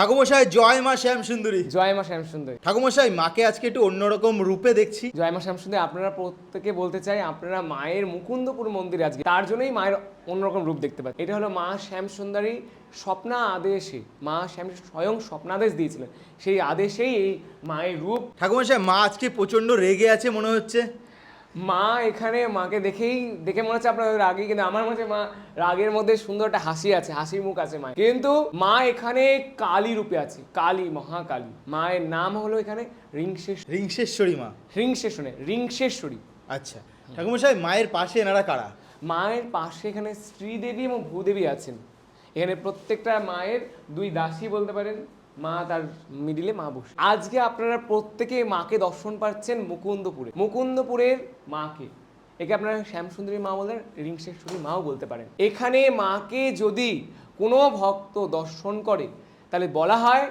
ঠাকুমশাই জয় মা শ্যাম সুন্দরী। জয় মা শ্যামসুন্দরী। ঠাকুমশাই মাকে আজকে একটু অন্যরকম রূপে দেখছি। জয় মা শ্যামসুন্দরী, আপনারা প্রত্যেকে বলতে চাই আপনারা মায়ের মুকুন্দপুর মন্দিরে আজকে তার জন্যই মায়ের অন্যরকম রূপ দেখতে পাচ্ছেন। এটা হলো মা শ্যামসুন্দরী স্বপ্না আদেশে, মা শ্যাম স্বয়ং স্বপ্নাদেশ দিয়েছিলেন, সেই আদেশেই এই মায়ের রূপ। ঠাকুমশাই মা আজকে প্রচন্ড রেগে আছে মনে হচ্ছে। মা এখানে মাকে দেখে মনে হচ্ছে আপনার রাগী, কিন্তু আমার মনে হচ্ছে মা রাগের মধ্যে সুন্দর একটা হাসি আছে, হাসির মুখ আছে মা। কিন্তু মা এখানে কালী রূপে আছে, কালী, মহাকালী। মায়ের নাম হলো এখানে রিংসেশ্বরী মা। রিংসেশ্বরী। আচ্ছা ঠাকুমশাই মায়ের পাশে এনারা কারা? মায়ের পাশে এখানে শ্রীদেবী এবং ভূদেবী আছেন। এখানে প্রত্যেকটা মায়ের দুই দাসী বলতে পারেন, মা তার মিডিলে মা বসে। আজকে আপনারা প্রত্যেকে মাকে দর্শন পাচ্ছেন মুকুন্দপুরের মাকে। একে আপনারা শ্যামসুন্দরী মা বলেন, রিংসেশ্বরী মাও বলতে পারেন। এখানে মাকে যদি কোনো ভক্ত দর্শন করে তাহলে বলা হয়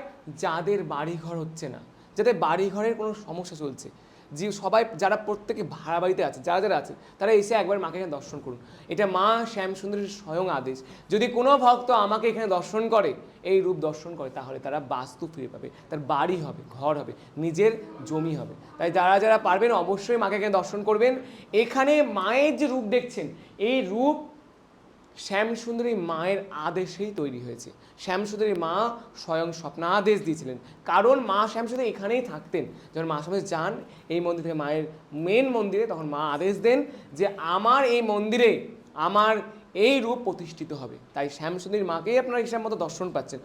যাদের বাড়িঘর হচ্ছে না, যাদের বাড়িঘরের কোনো সমস্যা চলছে, যে সবাই যারা প্রত্যেকে ভাড়া বাড়িতে আছে, যারা আছে তারা এসে একবার মাকে এখানে দর্শন করুন। এটা মা শ্যামসুন্দরীর স্বয়ং আদেশ। যদি কোনো ভক্ত আমাকে এখানে দর্শন করে, এই রূপ দর্শন করে, তাহলে তারা বাস্তু ফিরে পাবে, তার বাড়ি হবে, ঘর হবে, নিজের জমি হবে। তাই যারা পারবেন অবশ্যই মাকে এখানে দর্শন করবেন। এখানে মায়ের যে রূপ দেখছেন, এই রূপ শ্যামসুন্দরী মায়ের আদেশেই তৈরি হয়েছে। শ্যামসুন্দরী মা স্বয়ং স্বপ্নাদেশ দিয়েছিলেন, কারণ মা শ্যামসুন্দরী এখানেই থাকতেন। যখন মা শ্যামসুন্দরী যান এই মন্দির থেকে মায়ের মেন মন্দিরে, তখন মা আদেশ দেন যে আমার এই মন্দিরে আমার এই রূপ প্রতিষ্ঠিত হবে। তাই শ্যামসুন্দরী মাকেই আপনারা হিসাব মতো দর্শন পাচ্ছেন।